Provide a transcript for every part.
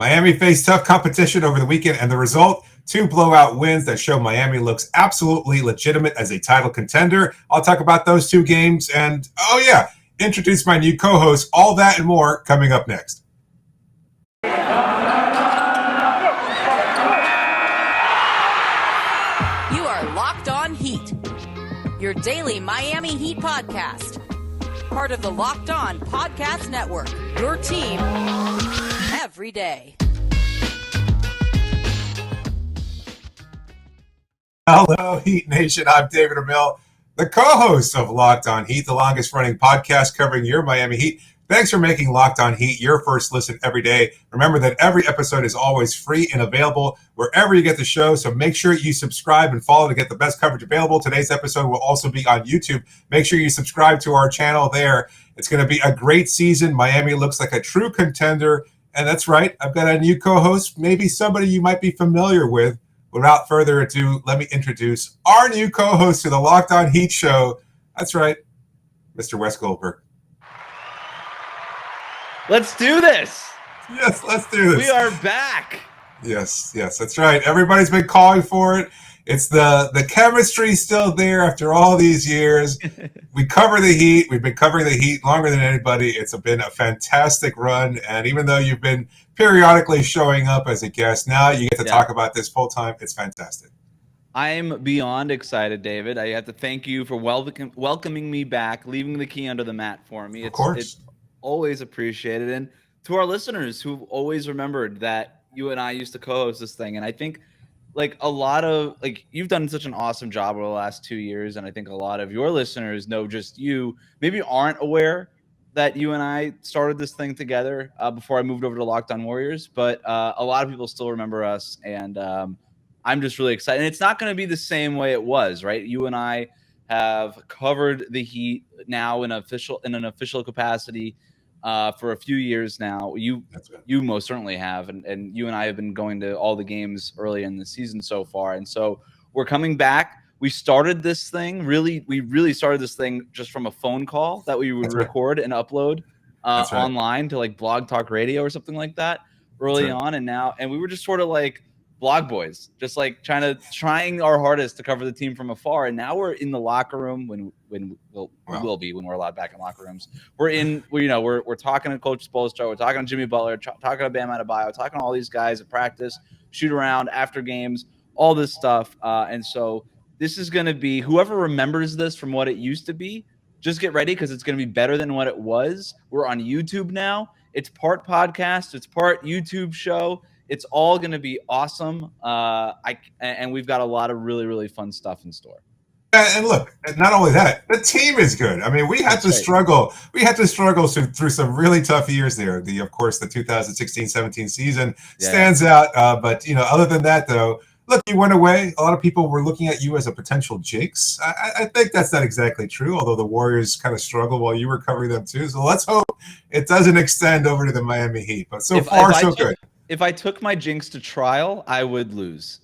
Miami faced tough competition over the weekend, and the result, 2 blowout wins that show Miami looks absolutely legitimate as a title contender. I'll talk about those 2 games and, introduce my new co-host. All that and more coming up next. You are Locked On Heat, your daily Miami Heat podcast. Part of the Locked On Podcast Network, your team every day. Hello, Heat Nation. I'm David Ramil, the co-host of Locked On Heat, the longest-running podcast covering your Miami Heat. Thanks for making Locked On Heat your first listen every day. Remember that every episode is always free and available wherever you get the show, so make sure you subscribe and follow to get the best coverage available. Today's episode will also be on YouTube. Make sure you subscribe to our channel there. It's going to be a great season. Miami looks like a true contender, and that's right. I've got a new co-host, maybe somebody you might be familiar with. Without further ado, let me introduce our new co-host to the Locked On Heat show. That's right, Mr. Wes Goldberg. Let's do this. Yes, let's do this. We are back. Yes, that's right. Everybody's been calling for it. It's the chemistry still there after all these years. We cover the Heat. We've been covering the Heat longer than anybody. It's been a fantastic run. And even though you've been periodically showing up as a guest, now you get to talk about this full time. It's fantastic. I'm beyond excited, David. I have to thank you for welcoming me back, leaving the key under the mat for me. Of course. It's always appreciated. And to our listeners who've always remembered that you and I used to co-host this thing. And I think you've done such an awesome job over the last 2 years. And I think a lot of your listeners know just you maybe aren't aware that you and I started this thing together before I moved over to Locked On Warriors. But a lot of people still remember us. And I'm just really excited. And it's not going to be the same way it was, right? You and I have covered the Heat now in an official capacity for a few years now. You most certainly have, and you and I have been going to all the games early in the season so far. And so we're coming back. We started this thing we really started this thing just from a phone call that we would record and upload online to like Blog Talk Radio or something like that early on. And we were just sort of like blog boys, just like trying our hardest to cover the team from afar. And now we're in the locker room when we're allowed back in locker rooms. We're talking to Coach Spoelstra, we're talking to Jimmy Butler, talking to Bam Adebayo, talking to all these guys at practice, shoot around after games, all this stuff. And so this is going to be, whoever remembers this from what it used to be, just get ready because it's going to be better than what it was. We're on YouTube now. It's part podcast. It's part YouTube show. It's all going to be awesome. And we've got a lot of really, really fun stuff in store. And look, not only that, the team is good. I mean, we had to struggle. We had to struggle through some really tough years there. Of course, the 2016-17 season stands out. But, other than that, though, look, you went away. A lot of people were looking at you as a potential jinx. I think that's not exactly true, although the Warriors kind of struggled while you were covering them too. So let's hope it doesn't extend over to the Miami Heat. But so far, so good. If I took my jinx to trial, I would lose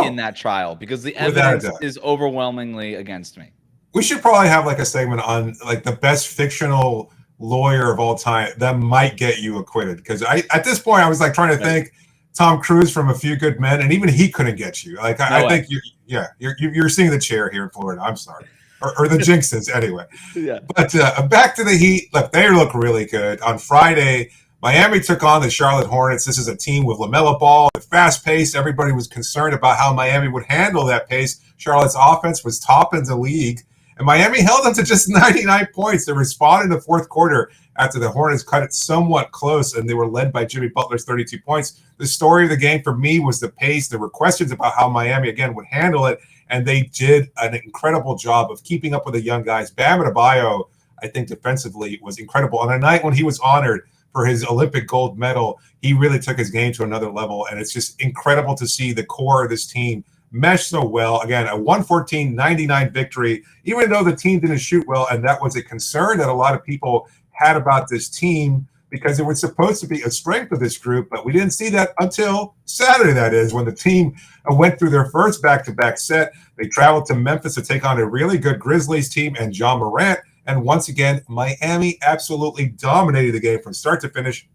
in that trial because the evidence is overwhelmingly against me. We should probably have like a segment on like the best fictional lawyer of all time that might get you acquitted. Because at this point I was like trying to think Tom Cruise from A Few Good Men, and even he couldn't get you. Like I think you're seeing the chair here in Florida. I'm sorry. Or the jinxes anyway. Yeah. But back to the Heat. Look, they look really good. On Friday, Miami took on the Charlotte Hornets. This is a team with LaMelo Ball, with fast pace. Everybody was concerned about how Miami would handle that pace. Charlotte's offense was top in the league, and Miami held them to just 99 points. They responded in the fourth quarter after the Hornets cut it somewhat close, and they were led by Jimmy Butler's 32 points. The story of the game for me was the pace. There were questions about how Miami, again, would handle it, and they did an incredible job of keeping up with the young guys. Bam Adebayo, I think, defensively was incredible. On a night when he was honored for his Olympic gold medal, he really took his game to another level, and it's just incredible to see the core of this team mesh so well. Again, a 114-99 victory, even though the team didn't shoot well, and that was a concern that a lot of people had about this team because it was supposed to be a strength of this group, but we didn't see that until Saturday, that is, when the team went through their first back-to-back set. They traveled to Memphis to take on a really good Grizzlies team and John Morant, and once again, Miami absolutely dominated the game from start to finish.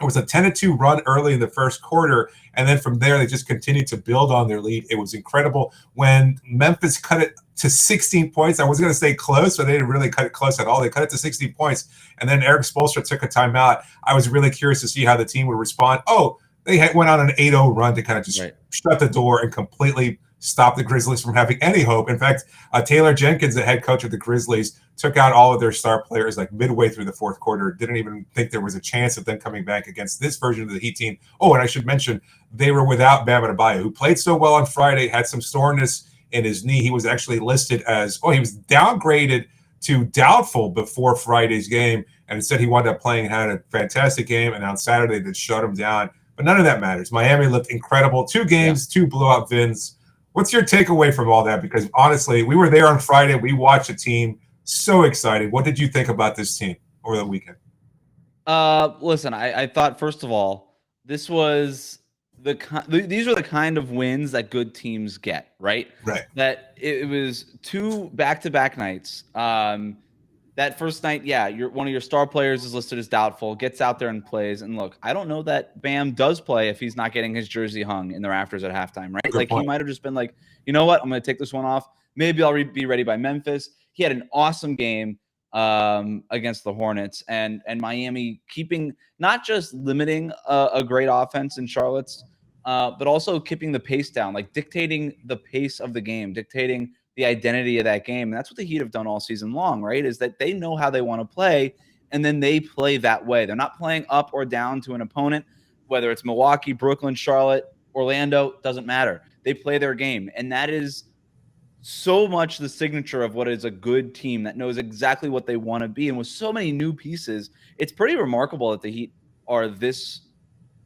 It was a 10-2 run early in the first quarter, and then from there they just continued to build on their lead. It was incredible when Memphis cut it to 16 points. I was going to say close, but they didn't really cut it close at all. They cut it to 16 points, and then Eric Spoelstra took a timeout. I was really curious to see how the team would respond. They went on an 8-0 run to kind of just shut the door and completely stop the Grizzlies from having any hope. In fact, Taylor Jenkins, the head coach of the Grizzlies, took out all of their star players like midway through the fourth quarter. Didn't even think there was a chance of them coming back against this version of the Heat team. And I should mention, they were without Bam Adebayo, who played so well on Friday, had some soreness in his knee. He was actually listed as, he was downgraded to doubtful before Friday's game, and instead he wound up playing and had a fantastic game, and on Saturday they shut him down. But none of that matters. Miami looked incredible. 2 games, 2 blowout wins. What's your takeaway from all that? Because honestly, we were there on Friday. We watched a team so excited. What did you think about this team over the weekend? Listen, I thought, first of all, this was these are the kind of wins that good teams get, right? Right. That it was 2 back-to-back nights. That first night, one of your star players is listed as doubtful, gets out there and plays. And look, I don't know that Bam does play if he's not getting his jersey hung in the rafters at halftime, right? Good point. He might have just been like, you know what, I'm going to take this one off. Maybe I'll be ready by Memphis. He had an awesome game against the Hornets, and Miami keeping, not just limiting a great offense in Charlotte's, but also keeping the pace down, like dictating the pace of the game, dictating the identity of that game. And that's what the Heat have done all season long, right? Is that they know how they want to play, and then they play that way. They're not playing up or down to an opponent, whether it's Milwaukee, Brooklyn, Charlotte, Orlando, doesn't matter. They play their game. And that is so much the signature of what is a good team that knows exactly what they want to be. And with so many new pieces, it's pretty remarkable that the Heat are this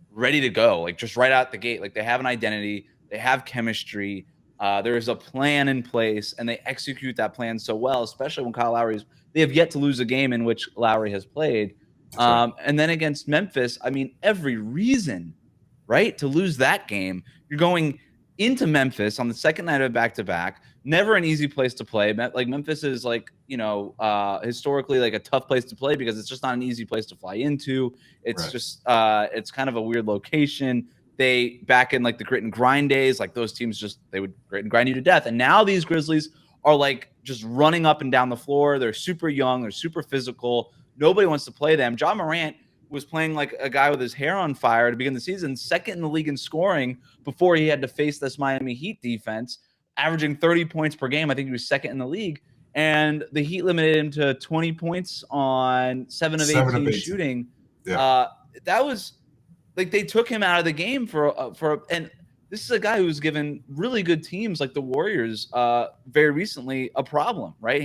ready to go, like just right out the gate. Like they have an identity, they have chemistry, there's a plan in place, and they execute that plan so well, especially when Kyle Lowry's, they have yet to lose a game in which Lowry has played. And then against Memphis, I mean, every reason, right, to lose that game. You're going into Memphis on the second night of back-to-back, never an easy place to play. Like Memphis is like, historically like a tough place to play because it's just not an easy place to fly into. It's just, it's kind of a weird location. They, back in like the grit and grind days, like those teams they would grit and grind you to death. And now these Grizzlies are like just running up and down the floor. They're super young. They're super physical. Nobody wants to play them. Ja Morant was playing like a guy with his hair on fire to begin the season, second in the league in scoring before he had to face this Miami Heat defense, averaging 30 points per game. I think he was second in the league. And the Heat limited him to 20 points on 7 of 18 shooting. Yeah. That was like, they took him out of the game and this is a guy who's given really good teams like the Warriors very recently a problem, right?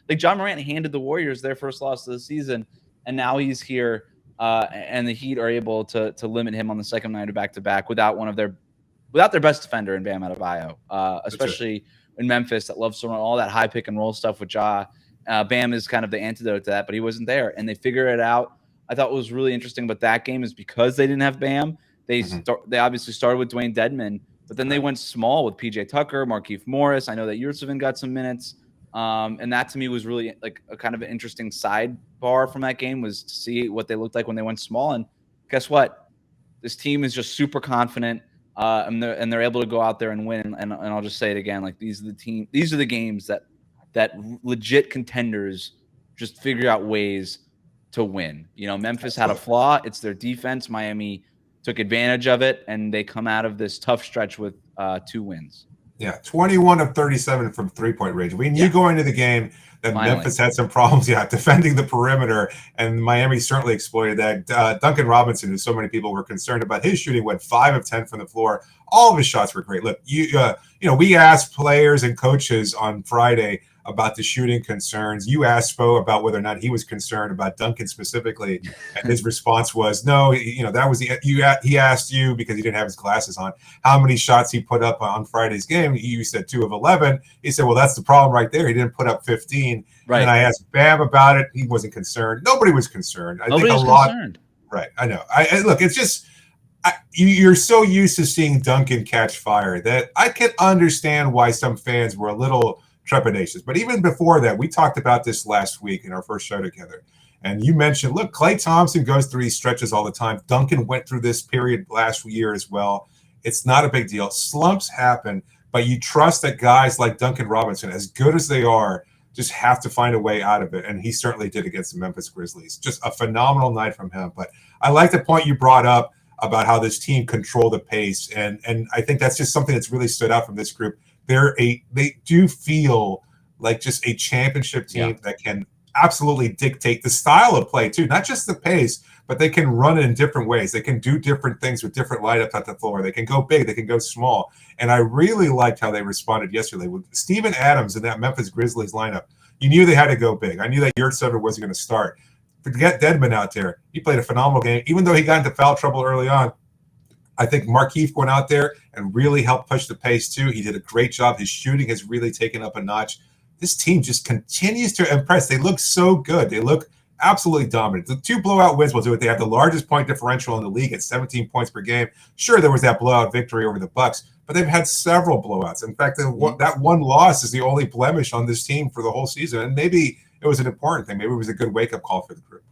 Like Ja Morant handed the Warriors their first loss of the season, and now he's here, and the Heat are able to limit him on the second night of back-to-back without their best defender in Bam Adebayo, especially in Memphis that loves to run all that high pick and roll stuff with Ja. Bam is kind of the antidote to that, but he wasn't there, and they figure it out. I thought what was really interesting about that game is because they didn't have Bam, they obviously started with Dwayne Dedmon, but then they went small with PJ Tucker, Markieff Morris. I know that Yurtseven got some minutes. And that to me was really like a kind of an interesting sidebar from that game, was to see what they looked like when they went small. And guess what? This team is just super confident, and they're able to go out there and win. And I'll just say it again, like these are the games that legit contenders just figure out ways to win. Memphis had a flaw. It's their defense. Miami took advantage of it, and they come out of this tough stretch with 2 wins. Yeah, 21 of 37 from three-point range. We knew going into the game that Memphis had some problems, defending the perimeter, and Miami certainly exploited that. Duncan Robinson, who so many people were concerned about his shooting, went 5 of 10 from the floor. All of his shots were great. Look, we asked players and coaches on Friday about the shooting concerns. You asked Spo about whether or not he was concerned about Duncan specifically, and his response was no. That was he asked you because he didn't have his glasses on how many shots he put up on Friday's game. You said 2 of 11. He said, well, that's the problem right there. He didn't put up 15. Right. And I asked Bam about it. He wasn't concerned. Nobody was concerned. Nobody was concerned. Right. I know. Look, it's just you're so used to seeing Duncan catch fire that I can understand why some fans were a little trepidatious. But even before that, we talked about this last week in our first show together. And you mentioned, look, Klay Thompson goes through these stretches all the time. Duncan went through this period last year as well. It's not a big deal. Slumps happen, but you trust that guys like Duncan Robinson, as good as they are, just have to find a way out of it. And he certainly did against the Memphis Grizzlies. Just a phenomenal night from him. But I like the point you brought up about how this team controlled the pace. And I think that's just something that's really stood out from this group. They do feel like just a championship team that can absolutely dictate the style of play too, not just the pace, but they can run it in different ways. They can do different things with different lineups at the floor. They can go big, they can go small. And I really liked how they responded yesterday with Steven Adams in that Memphis Grizzlies lineup. You knew they had to go big. I knew that Yurtsever wasn't going to start. Forget Dedmon out there. He played a phenomenal game, even though he got into foul trouble early on. I think Markieff went out there and really helped push the pace too. He did a great job. His shooting has really taken up a notch. This team just continues to impress. They look so good. They look absolutely dominant. The 2 blowout wins will do it. They have the largest point differential in the league at 17 points per game. Sure, there was that blowout victory over the Bucks, but they've had several blowouts. In fact, that one loss is the only blemish on this team for the whole season. And maybe it was an important thing. Maybe it was a good wake-up call for the group.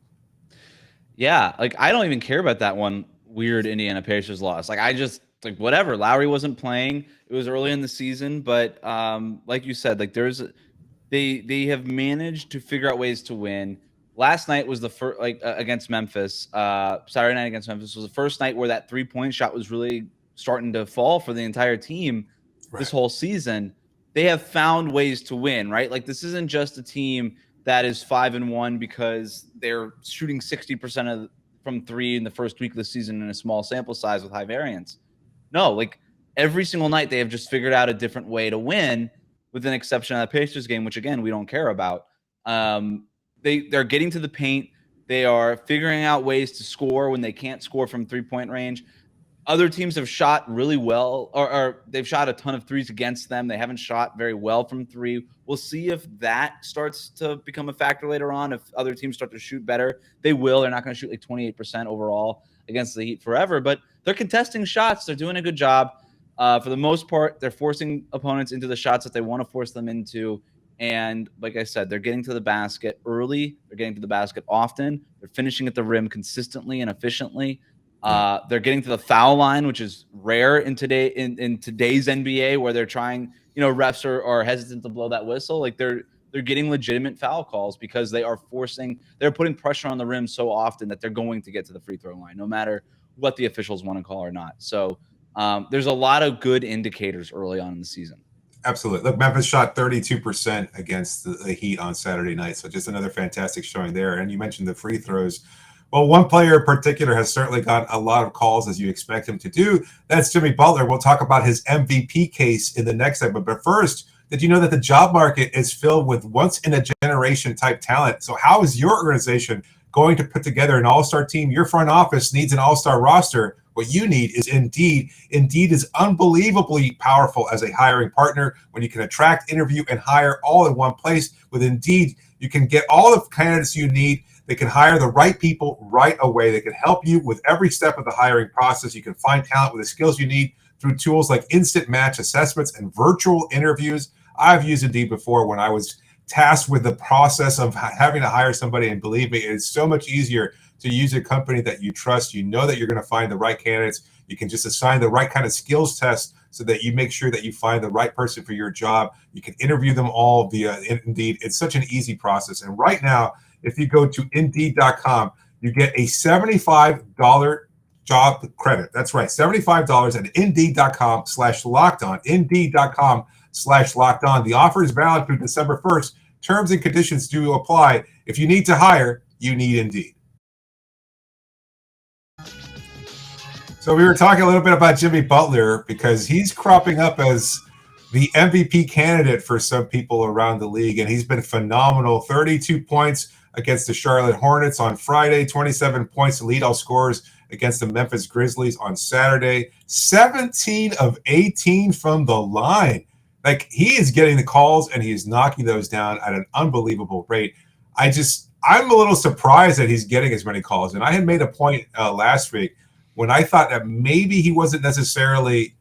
Yeah, like I don't even care about that one weird Indiana Pacers loss. Like I just like whatever. Lowry wasn't playing. It was early in the season, but like you said, like they have managed to figure out ways to win. Last night was the first against Memphis. Saturday night against Memphis was the first night where that 3-point shot was really starting to fall for the entire team this whole season. They have found ways to win, right? Like this isn't just a team that is 5-1 because they're shooting 60% from 3 in the first week of the season in a small sample size with high variance. No, like every single night they have just figured out a different way to win, with an exception of that Pacers game, which again we don't care about. They're getting to the paint. They are figuring out ways to score when they can't score from 3-point range. Other teams have shot really well, or they've shot a ton of threes against them. They haven't shot very well from 3. We'll see if that starts to become a factor later on. If other teams start to shoot better, they will. They're not going to shoot like 28% overall against the Heat forever, but they're contesting shots. They're doing a good job. For the most part, they're forcing opponents into the shots that they want to force them into. And like I said, they're getting to the basket early. They're getting to the basket often. They're finishing at the rim consistently and efficiently. They're getting to the foul line, which is rare in today's NBA, where they're trying, refs are hesitant to blow that whistle. Like they're getting legitimate foul calls because they're putting pressure on the rim so often that they're going to get to the free throw line, no matter what the officials want to call or not. So there's a lot of good indicators early on in the season. Absolutely. Look, Memphis shot 32% against the Heat on Saturday night. So just another fantastic showing there. And you mentioned the free throws. Well, one player in particular has certainly got a lot of calls, as you expect him to do. That's Jimmy Butler. We'll talk about his MVP case in the next segment. But first, did you know that the job market is filled with once-in-a-generation type talent? So how is your organization going to put together an all-star team? Your front office needs an all-star roster. What you need is Indeed. Indeed is unbelievably powerful as a hiring partner when you can attract, interview, and hire all in one place. With Indeed, you can get all the candidates you need. They can hire the right people right away. They can help you with every step of the hiring process. You can find talent with the skills you need through tools like instant match assessments and virtual interviews. I've used Indeed before when I was tasked with the process of having to hire somebody, and believe me, it's so much easier to use a company that you trust. You know that you're going to find the right candidates. You can just assign the right kind of skills test so that you make sure that you find the right person for your job. You can interview them all via Indeed. It's such an easy process. And right now, if you go to Indeed.com, you get a $75 job credit. That's right, $75 at Indeed.com/lockedon. Indeed.com/lockedon. The offer is valid through December 1st. Terms and conditions do apply. If you need to hire, you need Indeed. So we were talking a little bit about Jimmy Butler because he's cropping up as the MVP candidate for some people around the league, and he's been phenomenal. 32 points against the Charlotte Hornets on Friday, 27 points to lead all scorers against the Memphis Grizzlies on Saturday, 17 of 18 from the line. Like, he is getting the calls and he is knocking those down at an unbelievable rate. I'm a little surprised that he's getting as many calls. And I had made a point last week when I thought that maybe he wasn't necessarily,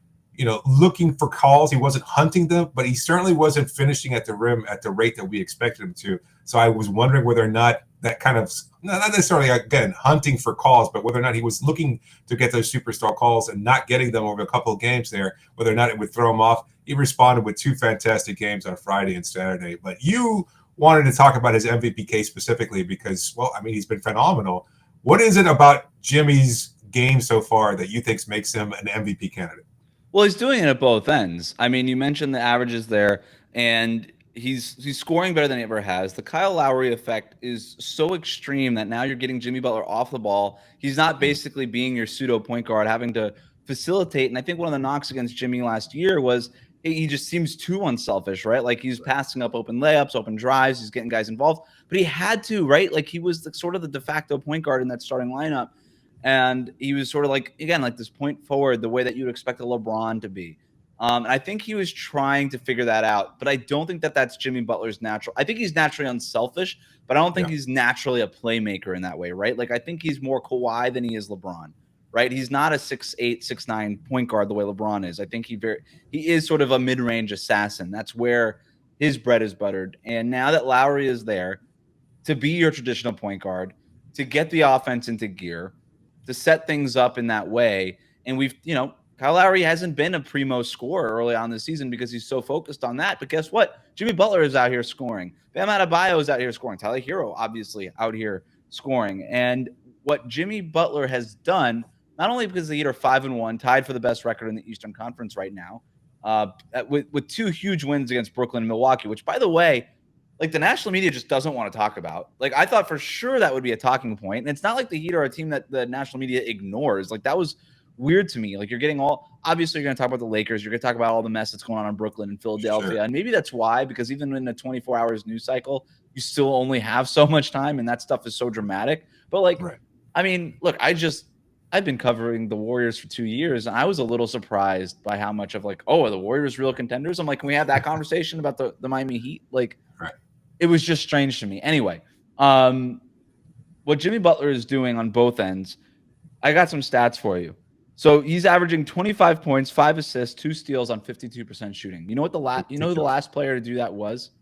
looking for calls. He wasn't hunting them, but he certainly wasn't finishing at the rim at the rate that we expected him to. So I was wondering whether or not that kind of, not necessarily, again, hunting for calls, but whether or not he was looking to get those superstar calls and not getting them over a couple of games there, whether or not it would throw him off. He responded with 2 fantastic games on Friday and Saturday. But you wanted to talk about his MVP case specifically because, well, I mean, he's been phenomenal. What is it about Jimmy's game so far that you think makes him an MVP candidate? Well, he's doing it at both ends. I mean, you mentioned the averages there, and he's scoring better than he ever has. The Kyle Lowry effect is so extreme that now you're getting Jimmy Butler off the ball. He's not basically being your pseudo point guard, having to facilitate. And I think one of the knocks against Jimmy last year was he just seems too unselfish, right? Like he's passing up open layups, open drives, he's getting guys involved, but he had to, right? Like he was sort of the de facto point guard in that starting lineup. And he was sort of like, again, like this point forward, the way that you'd expect a LeBron to be. And I think he was trying to figure that out, but I don't think that that's Jimmy Butler's natural. I think he's naturally unselfish, but I don't think he's naturally a playmaker in that way, right? Like I think he's more Kawhi than he is LeBron, right? He's not a 6'8", 6'9" point guard the way LeBron is. I think he is sort of a mid-range assassin. That's where his bread is buttered. And now that Lowry is there to be your traditional point guard, to get the offense into gear, to set things up in that way. And we've, Kyle Lowry hasn't been a primo scorer early on this season because he's so focused on that. But guess what? Jimmy Butler is out here scoring. Bam Adebayo is out here scoring. Tyler Herro, obviously, out here scoring. And what Jimmy Butler has done, not only because the Heat are 5-1, tied for the best record in the Eastern Conference right now, with 2 huge wins against Brooklyn and Milwaukee, which, by the way, like the national media just doesn't want to talk about. Like I thought for sure that would be a talking point. And it's not like the Heat are a team that the national media ignores. Like that was weird to me. Like you're getting obviously you're going to talk about the Lakers. You're going to talk about all the mess that's going on in Brooklyn and Philadelphia. Sure. And maybe that's why, because even in a 24 hours news cycle, you still only have so much time and that stuff is so dramatic. But like, right. I mean, look, I've been covering the Warriors for 2 years, and I was a little surprised by how much of like, oh, are the Warriors real contenders? I'm like, can we have that conversation about the Miami Heat? Like, right. It was just strange to me. Anyway, what Jimmy Butler is doing on both ends, I got some stats for you. So he's averaging 25 points, 5 assists, 2 steals on 52% shooting. You know what the last player to do that was?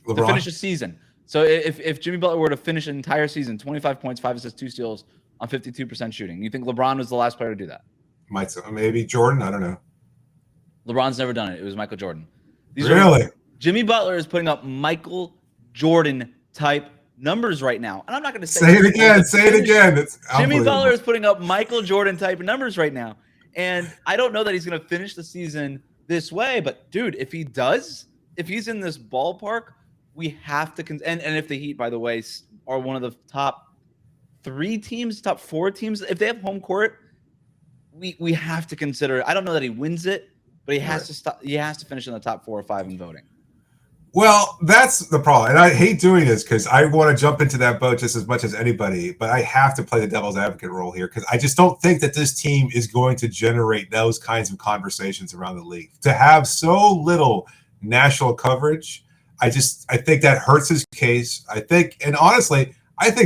LeBron? To finish a season. So if Jimmy Butler were to finish an entire season, 25 points, 5 assists, 2 steals on 52% shooting, you think LeBron was the last player to do that? Maybe Jordan. I don't know. LeBron's never done it. It was Michael Jordan. Really? Jimmy Butler is putting up Michael Jordan type numbers right now. And I'm not going to say it again. Say it again. It's Jimmy Butler is putting up Michael Jordan type numbers right now. And I don't know that he's going to finish the season this way, but dude, if he's in this ballpark, we have to and if the Heat, by the way, are one of the top 3 teams, top 4 teams, if they have home court, we have to consider. I don't know that he wins it, but he has to stop. He has to finish in the top 4 or 5 in voting. Well, that's the problem. And I hate doing this because I want to jump into that boat just as much as anybody, but I have to play the devil's advocate role here because I just don't think that this team is going to generate those kinds of conversations around the league. To have so little national coverage, I think that hurts his case. I think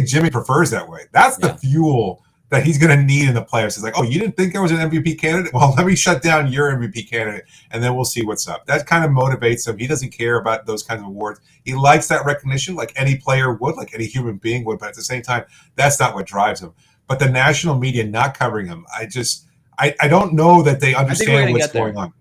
Jimmy prefers that way. That's the fuel that he's going to need in the playoffs. It's like, oh, you didn't think I was an MVP candidate? Well, let me shut down your MVP candidate, and then we'll see what's up. That kind of motivates him. He doesn't care about those kinds of awards. He likes that recognition like any player would, like any human being would, but at the same time, that's not what drives him. But the national media not covering him, I don't know that they understand what's going on.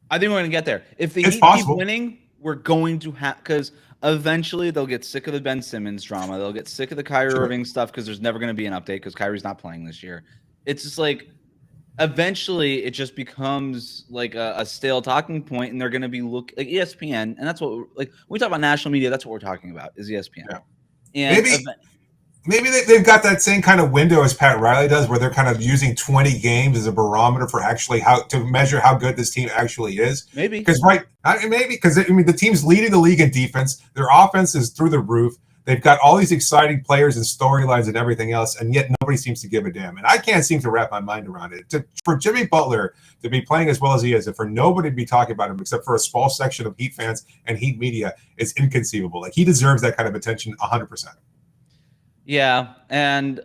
I think we're going to get there. If the Heat keep winning, we're going to have – because – eventually, they'll get sick of the Ben Simmons drama. They'll get sick of the Kyrie Irving stuff because there's never going to be an update because Kyrie's not playing this year. It's just like eventually it just becomes like a stale talking point, and they're going to be like ESPN, and that's what like when we talk about national media. That's what we're talking about is ESPN. Yeah. And maybe they've got that same kind of window as Pat Riley does, where they're kind of using 20 games as a barometer for actually how to measure how good this team actually is. Maybe because the team's leading the league in defense. Their offense is through the roof. They've got all these exciting players and storylines and everything else, and yet nobody seems to give a damn. And I can't seem to wrap my mind around it. For Jimmy Butler to be playing as well as he is, and for nobody to be talking about him except for a small section of Heat fans and Heat media, is inconceivable. Like he deserves that kind of attention 100%. Yeah, and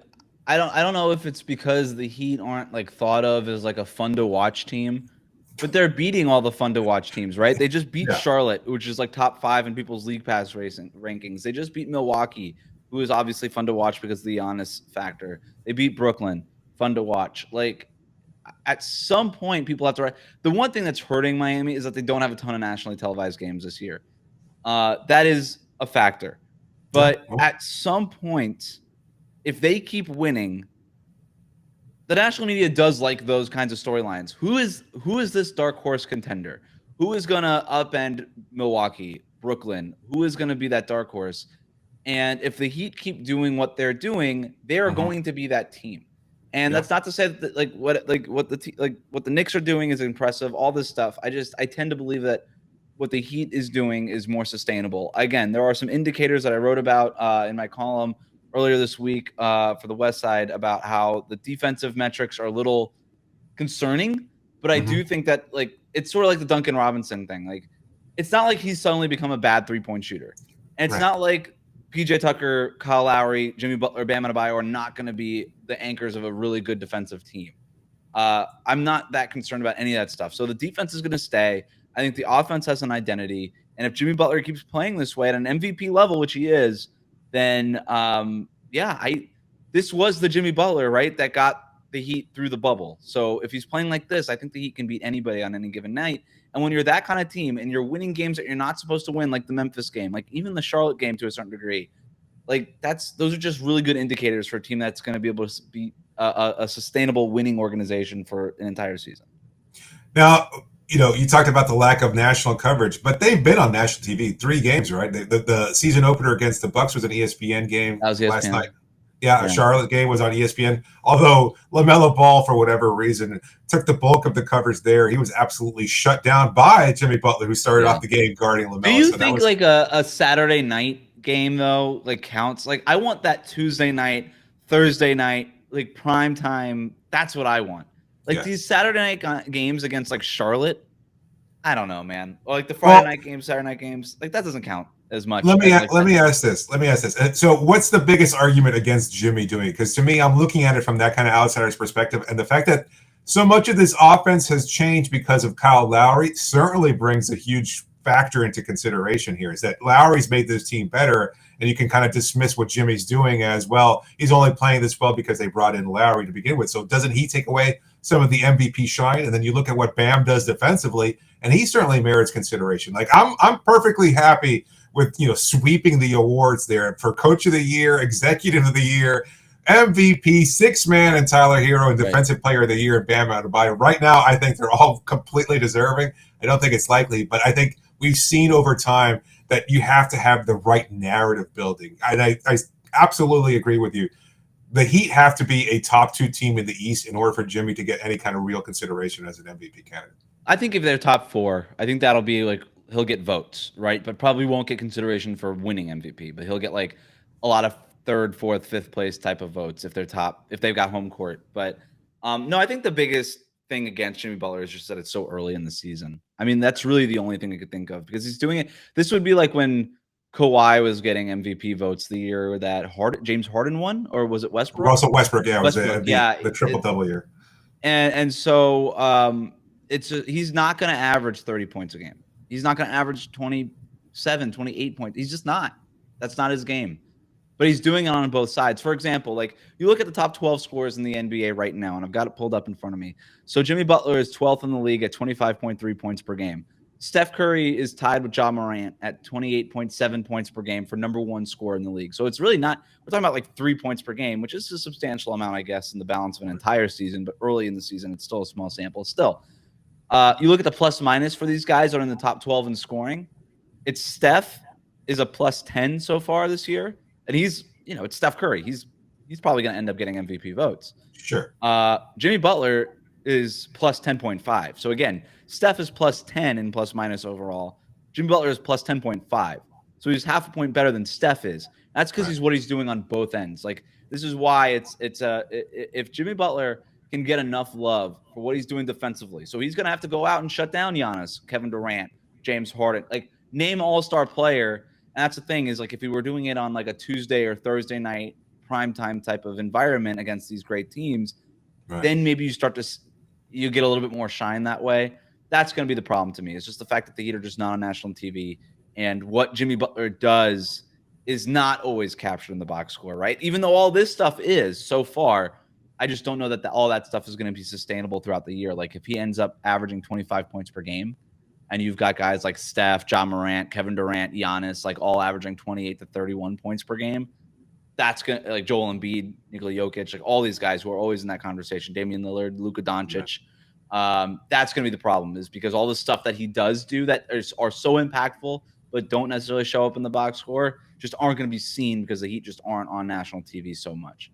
I don't know if it's because the Heat aren't like thought of as like a fun to watch team, but they're beating all the fun to watch teams, right? They just beat Yeah. Charlotte, which is like top 5 in people's league pass rankings. They just beat Milwaukee, who is obviously fun to watch because of the Giannis factor. They beat Brooklyn, fun to watch. Like, at some point, people have to. The one thing that's hurting Miami is that they don't have a ton of nationally televised games this year. That is a factor. But at some point, if they keep winning, the national media does like those kinds of storylines. Who is this dark horse contender? Who is gonna upend Milwaukee, Brooklyn? Who is gonna be that dark horse? And if the Heat keep doing what they're doing, they are going to be that team. And that's not to say that what the Knicks are doing is impressive. All this stuff, I tend to believe that what the Heat is doing is more sustainable. Again, there are some indicators that I wrote about in my column earlier this week for the West Side about how the defensive metrics are a little concerning, but I do think that it's sort of like the Duncan Robinson thing. Like, it's not like he's suddenly become a bad 3-point shooter, and it's not like PJ Tucker, Kyle Lowry, Jimmy Butler, Bam Adebayo are not going to be the anchors of a really good defensive team. I'm not that concerned about any of that stuff. So the defense is going to stay. I think the offense has an identity, and if Jimmy Butler keeps playing this way at an MVP level, which he is, then this was the Jimmy Butler, right, that got the Heat through the bubble. So if he's playing like this, I think the Heat can beat anybody on any given night. And when you're that kind of team and you're winning games that you're not supposed to win, like the Memphis game, like even the Charlotte game to a certain degree, like those are just really good indicators for a team that's going to be able to be a sustainable winning organization for an entire season. Now, you talked about the lack of national coverage, but they've been on national TV 3 games, right? The season opener against the Bucks was an ESPN game last night. Yeah, a Charlotte game was on ESPN. Although LaMelo Ball, for whatever reason, took the bulk of the coverage there. He was absolutely shut down by Jimmy Butler, who started off the game guarding LaMelo. Do you think like a Saturday night game though counts? Like, I want that Tuesday night, Thursday night, like prime time. That's what I want. Like these Saturday night games against like Charlotte, I don't know, man. Or like the Friday night games, Saturday night games, like that doesn't count as much. Let me ask this. So what's the biggest argument against Jimmy doing it? Because to me, I'm looking at it from that kind of outsider's perspective, and the fact that so much of this offense has changed because of Kyle Lowry certainly brings a huge factor into consideration here. Is that Lowry's made this team better, and you can kind of dismiss what Jimmy's doing as well. He's only playing this well because they brought in Lowry to begin with. So doesn't he take away some of the MVP shine? And then you look at what Bam does defensively, and he certainly merits consideration. Like I'm perfectly happy with sweeping the awards there for Coach of the Year, Executive of the Year, MVP, Sixth Man, and Tyler Herro, and Defensive Player of the Year, and Bam Adebayo. Right now, I think they're all completely deserving. I don't think it's likely, but I think we've seen over time that you have to have the right narrative building. And I absolutely agree with you. The Heat have to be a top 2 team in the East in order for Jimmy to get any kind of real consideration as an MVP candidate. I think if they're top 4, I think that'll be like he'll get votes, right? But probably won't get consideration for winning MVP. But he'll get like a lot of 3rd, 4th, 5th place type of votes if they've got home court. But no, I think the biggest thing against Jimmy Butler is just that it's so early in the season. I mean, that's really the only thing I could think of because he's doing it. This would be like when Kawhi was getting MVP votes the year that James Harden won, or was it Westbrook? Russell Westbrook, yeah, Westbrook, the triple-double year. And so he's not going to average 30 points a game. He's not going to average 27, 28 points. He's just not. That's not his game. But he's doing it on both sides. For example, like you look at the top 12 scorers in the NBA right now, and I've got it pulled up in front of me. So Jimmy Butler is 12th in the league at 25.3 points per game. Steph Curry is tied with Ja Morant at 28.7 points per game for number 1 scorer in the league. So it's really not – we're talking about like 3 points per game, which is a substantial amount, I guess, in the balance of an entire season. But early in the season, it's still a small sample. Still, you look at the plus-minus for these guys that are in the top 12 in scoring. It's Steph is a plus 10 so far this year. And he's, it's Steph Curry. He's probably going to end up getting MVP votes. Sure. Jimmy Butler is plus 10.5. So again, Steph is plus 10 in plus minus overall. Jimmy Butler is plus 10.5. So he's half a point better than Steph is. That's because he's what he's doing on both ends. Like this is why if Jimmy Butler can get enough love for what he's doing defensively, so he's going to have to go out and shut down Giannis, Kevin Durant, James Harden, like name all-star player. And that's the thing is like if we were doing it on like a Tuesday or Thursday night primetime type of environment against these great teams, then maybe you get a little bit more shine that way. That's going to be the problem to me. It's just the fact that the Heat are just not on national TV, and what Jimmy Butler does is not always captured in the box score, right? Even though all this stuff is so far, I just don't know that all that stuff is going to be sustainable throughout the year. Like if he ends up averaging 25 points per game, and you've got guys like Steph, John Morant, Kevin Durant, Giannis, like all averaging 28 to 31 points per game, that's going to, like Joel Embiid, Nikola Jokic, like all these guys who are always in that conversation, Damian Lillard, Luka Doncic. That's going to be the problem, is because all the stuff that he does do that are so impactful, but don't necessarily show up in the box score, just aren't going to be seen because the Heat just aren't on national TV so much.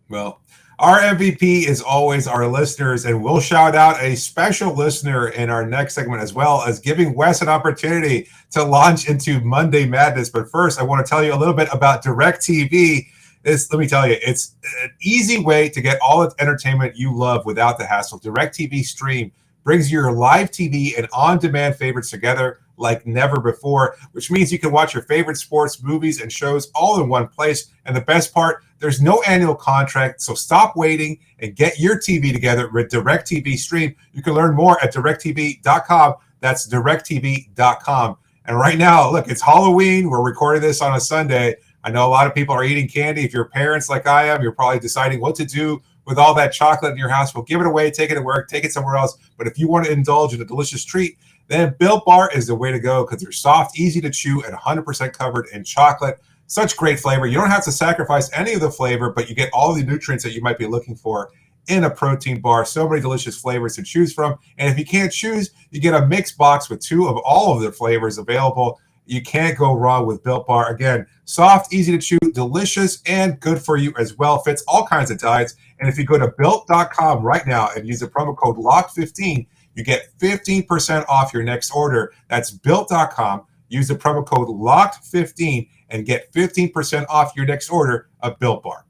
Well, our MVP is always our listeners, and we'll shout out a special listener in our next segment, as well as giving Wes an opportunity to launch into Monday Madness. But first, I want to tell you a little bit about DirecTV. Let me tell you, it's an easy way to get all the entertainment you love without the hassle. DirecTV Stream brings your live TV and on-demand favorites together like never before, which means you can watch your favorite sports, movies, and shows all in one place. And the best part, there's no annual contract, so stop waiting and get your TV together with DirecTV Stream. You can learn more at directtv.com. That's directtv.com. And right now, look, it's Halloween. We're recording this on a Sunday. I know a lot of people are eating candy. If you're parents like I am, you're probably deciding what to do with all that chocolate in your house. Well, give it away, take it to work, take it somewhere else. But if you want to indulge in a delicious treat, then Built Bar is the way to go, because they're soft, easy to chew, and 100% covered in chocolate. Such great flavor. You don't have to sacrifice any of the flavor, but you get all the nutrients that you might be looking for in a protein bar. So many delicious flavors to choose from. And if you can't choose, you get a mixed box with 2 of all of the flavors available. You can't go wrong with Built Bar. Again, soft, easy to chew, delicious, and good for you as well. Fits all kinds of diets. And if you go to built.com right now and use the promo code LOCK15, you get 15% off your next order. That's built.com. Use the promo code LOCK15 and get 15% off your next order of Built Bar.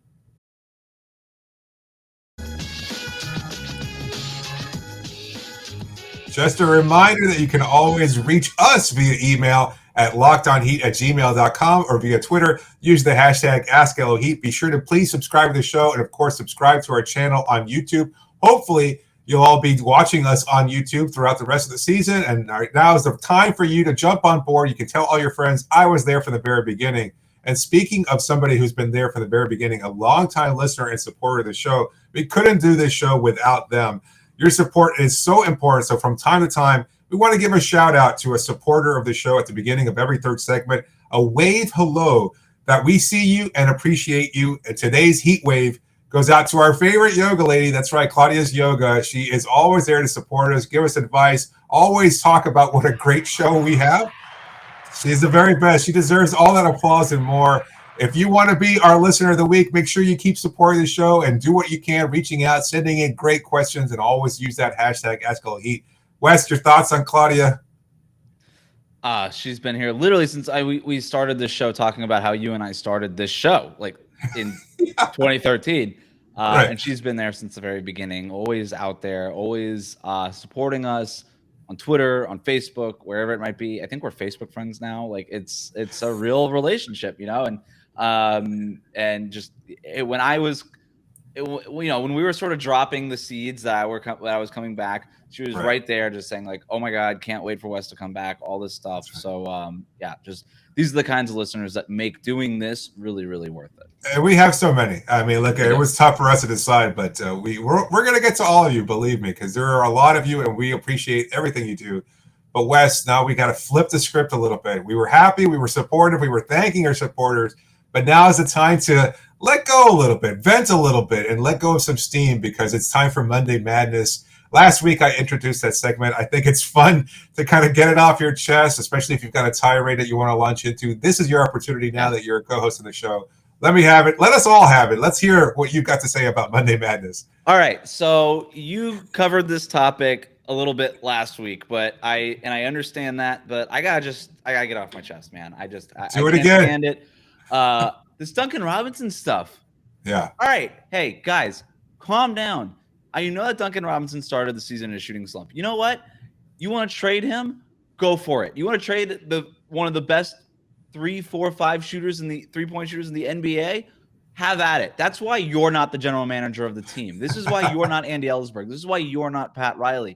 Just a reminder that you can always reach us via email at lockedonheat@gmail.com or via Twitter. Use the hashtag AskLOHeat. Be sure to please subscribe to the show, and of course, subscribe to our channel on YouTube. Hopefully, you'll all be watching us on YouTube throughout the rest of the season. And right now is the time for you to jump on board. You can tell all your friends, I was there from the very beginning. And speaking of somebody who's been there from the very beginning, a longtime listener and supporter of the show, we couldn't do this show without them. Your support is so important. So from time to time, we want to give a shout out to a supporter of the show at the beginning of every third segment, a wave hello that we see you and appreciate you. And today's heat wave goes out to our favorite yoga lady. That's right, Claudia's Yoga. She is always there to support us, give us advice, always talk about what a great show we have. She's the very best. She deserves all that applause and more. If you want to be our listener of the week, make sure you keep supporting the show and do what you can, reaching out, sending in great questions, and always use that hashtag AskLOHeat. Wes, your thoughts on Claudia? She's been here literally since we started this show, talking about how you and I started this show, like in 2013. Right. And she's been there since the very beginning, always out there, always supporting us on Twitter, on Facebook, wherever it might be. I think we're Facebook friends now. Like it's a real relationship, you know. And just when I was, when we were sort of dropping the seeds that I was coming back, she was right there, just saying like, "Oh my God, can't wait for Wes to come back." All this stuff. So yeah, just these are the kinds of listeners that make doing this really, really worth it. And we have so many. I mean, look, it was tough for us to decide, but we're gonna get to all of you, believe me, because there are a lot of you, and we appreciate everything you do. But Wes, now we got to flip the script a little bit. We were happy, we were supportive, we were thanking our supporters, but now is the time to let go a little bit, vent a little bit, and let go of some steam, because it's time for Monday Madness. Last week, I introduced that segment. I think it's fun to kind of get it off your chest, especially if you've got a tirade that you want to launch into. This is your opportunity now that you're a co-host of the show. Let me have it. Let us all have it. Let's hear what you've got to say about Monday Madness. All right. So you covered this topic a little bit last week, but I understand that, but I gotta get off my chest, man. I can't stand it. This Duncan Robinson stuff. Yeah. All right. Hey, guys, calm down. You know that Duncan Robinson started the season in a shooting slump. You know what? You want to trade him? Go for it. You want to trade one of the best 3, 4, 5 shooters in the 3-point shooters in the NBA? Have at it. That's why you're not the general manager of the team. This is why you're not Andy Ellisberg. This is why you're not Pat Riley.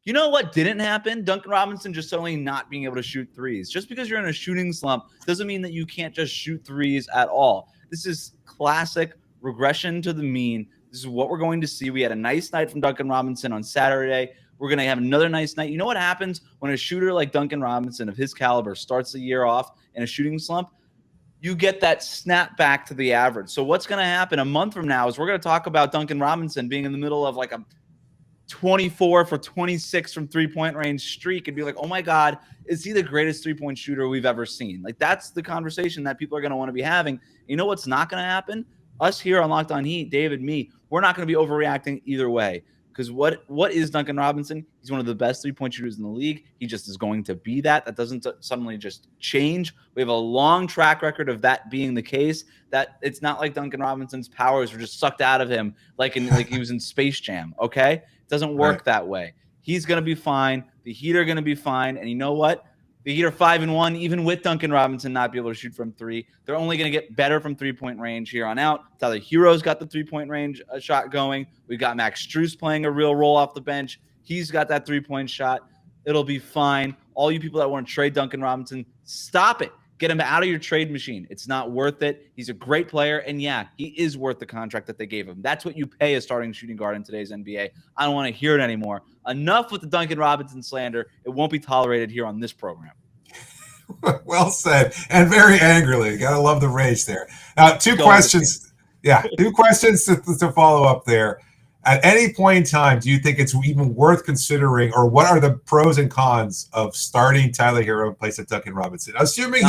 You know what didn't happen? Duncan Robinson just suddenly not being able to shoot threes. Just because you're in a shooting slump doesn't mean that you can't just shoot threes at all. This is classic regression to the mean. This is what we're going to see. We had a nice night from Duncan Robinson on Saturday. We're going to have another nice night. You know what happens when a shooter like Duncan Robinson of his caliber starts the year off in a shooting slump? You get that snap back to the average. So what's going to happen a month from now is we're going to talk about Duncan Robinson being in the middle of like a 24 for 26 from three-point range streak and be like, oh my God, is he the greatest three-point shooter we've ever seen? Like, that's the conversation that people are going to want to be having. You know what's not going to happen? Us here on Locked On Heat, David, me, we're not going to be overreacting either way. Because what is Duncan Robinson? He's one of the best three-point shooters in the league. He just is going to be that. That doesn't suddenly just change. We have a long track record of that being the case. That it's not like Duncan Robinson's powers were just sucked out of him like he was in Space Jam, okay? It doesn't work that way. He's going to be fine. The Heat are going to be fine. And you know what? The Heat are 5-1, even with Duncan Robinson not be able to shoot from three. They're only going to get better from three-point range here on out. Tyler Herro's got the three-point range shot going. We've got Max Strus playing a real role off the bench. He's got that three-point shot. It'll be fine. All you people that want to trade Duncan Robinson, stop it. Get him out of your trade machine. It's not worth it. He's a great player, and yeah, he is worth the contract that they gave him. That's what you pay a starting shooting guard in today's NBA. I don't want to hear it anymore. Enough with the Duncan Robinson slander. It won't be tolerated here on this program. Well said, and very angrily. Gotta love the rage there. Now, two questions to follow up there. At any point in time, do you think it's even worth considering, or what are the pros and cons of starting Tyler Herro in place of Duncan Robinson? Assuming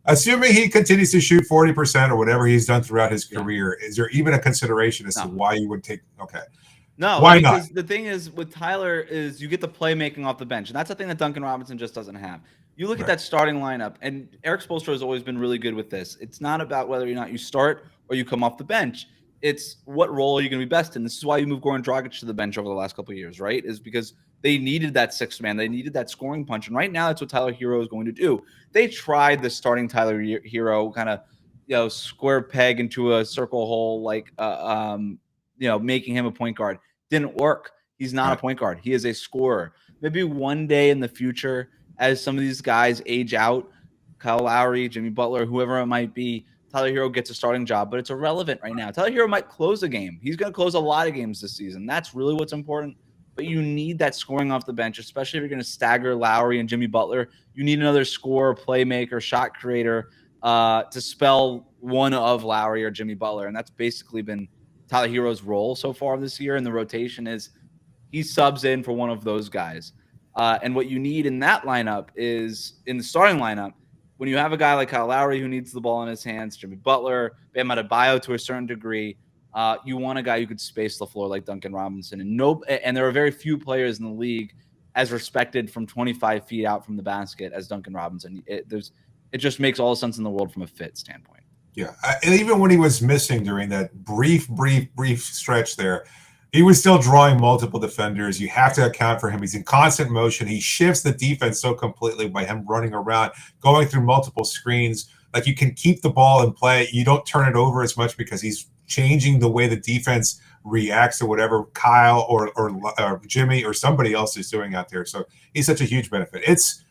assuming he continues to shoot 40% or whatever he's done throughout his career, is there even a consideration as to why you would take? Okay. No, why because not? The thing is with Tyler is you get the playmaking off the bench, and that's the thing that Duncan Robinson just doesn't have. You look at that starting lineup, and Eric Spoelstra has always been really good with this. It's not about whether or not you start or you come off the bench. It's what role are you going to be best in. This is why you moved Goran Dragic to the bench over the last couple of years, right? Is because they needed that sixth man. They needed that scoring punch, and right now that's what Tyler Herro is going to do. They tried the starting Tyler Herro kind of, square peg into a circle hole, like making him a point guard. Didn't work. He's not a point guard. He is a scorer. Maybe one day in the future, as some of these guys age out, Kyle Lowry, Jimmy Butler, whoever it might be, Tyler Herro gets a starting job, but it's irrelevant right now. Tyler Herro might close a game. He's going to close a lot of games this season. That's really what's important. But you need that scoring off the bench, especially if you're going to stagger Lowry and Jimmy Butler. You need another scorer, playmaker, shot creator to spell one of Lowry or Jimmy Butler. And that's basically been Tyler Herro's role so far this year in the rotation is he subs in for one of those guys. And what you need in that lineup is in the starting lineup, when you have a guy like Kyle Lowry who needs the ball in his hands, Jimmy Butler, Bam Adebayo to a certain degree, you want a guy who could space the floor like Duncan Robinson. And there are very few players in the league as respected from 25 feet out from the basket as Duncan Robinson. It just makes all the sense in the world from a fit standpoint. Yeah, and even when he was missing during that brief stretch there, he was still drawing multiple defenders. You have to account for him. He's in constant motion. He shifts the defense so completely by him running around, going through multiple screens. Like, you can keep the ball in play. You don't turn it over as much because he's changing the way the defense reacts to whatever Kyle or Jimmy or somebody else is doing out there. So he's such a huge benefit.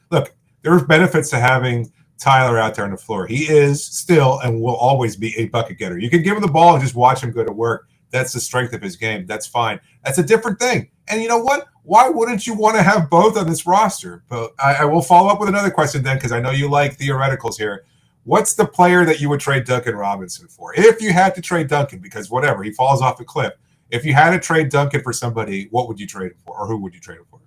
There are benefits to having Tyler out there on the floor. He is still and will always be a bucket getter. You can give him the ball and just watch him go to work. That's the strength of his game. That's fine. That's a different thing. And you know what? Why wouldn't you want to have both on this roster? But I will follow up with another question then, because I know you like theoreticals here. What's the player that you would trade Duncan Robinson for? If you had to trade Duncan, because whatever, he falls off the cliff. If you had to trade Duncan for somebody, what would you trade him for, or who would you trade him for?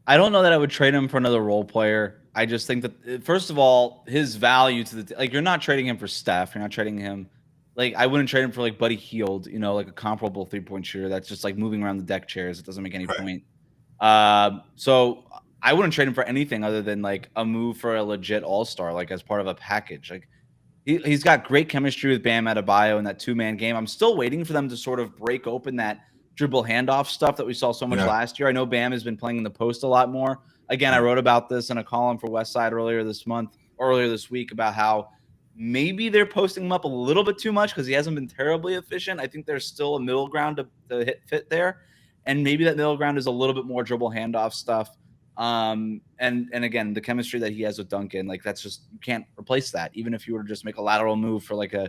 I don't know that I would trade him for another role player. I just think that, first of all, his value to you're not trading him for Steph. You're not trading him. I wouldn't trade him for Buddy Hield, like a comparable three-point shooter that's just moving around the deck chairs. It doesn't make any point. So I wouldn't trade him for anything other than a move for a legit all-star, as part of a package. He's got great chemistry with Bam Adebayo in that two-man game. I'm still waiting for them to sort of break open that dribble handoff stuff that we saw so much last year. I know Bam has been playing in the post a lot more. Again, I wrote about this in a column for Westside earlier this week about how maybe they're posting him up a little bit too much because he hasn't been terribly efficient. I think there's still a middle ground to hit fit there. And maybe that middle ground is a little bit more dribble handoff stuff. And again, the chemistry that he has with Duncan, like that's just, you can't replace that. Even if you were to just make a lateral move for like a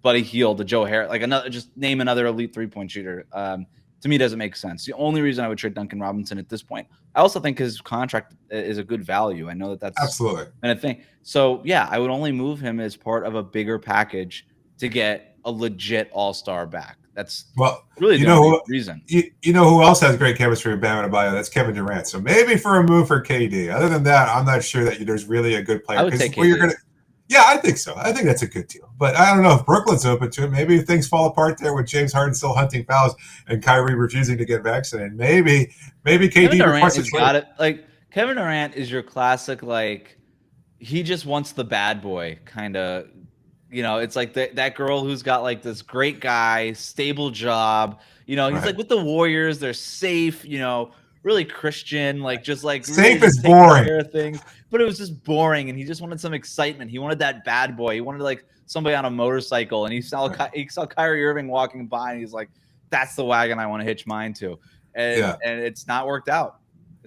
Buddy Hield, a Joe Harris, like another, just name another elite 3-point shooter. To me, doesn't make sense. The only reason I would trade Duncan Robinson at this point, I also think his contract is a good value. I know that's absolutely been a thing. So yeah, I would only move him as part of a bigger package to get a legit all-star back. That's really the only reason. You know who else has great chemistry with Bam Adebayo? That's Kevin Durant. So maybe for a move for KD. Other than that, I'm not sure that there's really a good player. I would take KD. Yeah, I think so. I think that's a good deal. But I don't know if Brooklyn's open to it. Maybe if things fall apart there with James Harden still hunting fouls and Kyrie refusing to get vaccinated, maybe KD requests a trade. Got it. Like Kevin Durant is your classic, like he just wants the bad boy kind of. You know, it's like that girl who's got like this great guy, stable job. You know, he's like with the Warriors, they're safe. You know, really Christian, like just like safe really is boring. Care of things, but it was just boring, and he just wanted some excitement. He wanted that bad boy. He wanted like somebody on a motorcycle, and he saw Kyrie Irving walking by, and he's like, "That's the wagon I want to hitch mine to," and it's not worked out.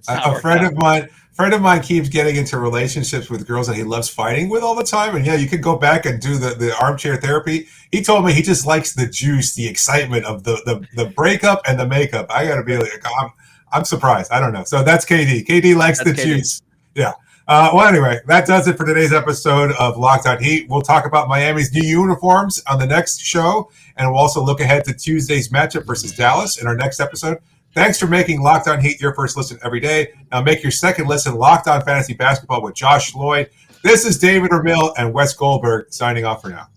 A friend of mine keeps getting into relationships with girls that he loves fighting with all the time. And yeah, you could go back and do the armchair therapy. He told me he just likes the juice, the excitement of the breakup and the makeup. I got to be like, I'm surprised. I don't know. So that's KD. KD likes the juice. Yeah. Well, anyway, that does it for today's episode of Locked On Heat. We'll talk about Miami's new uniforms on the next show. And we'll also look ahead to Tuesday's matchup versus Dallas in our next episode. Thanks for making Locked On Heat your first listen every day. Now make your second listen Locked On Fantasy Basketball with Josh Lloyd. This is David Ramil and Wes Goldberg signing off for now.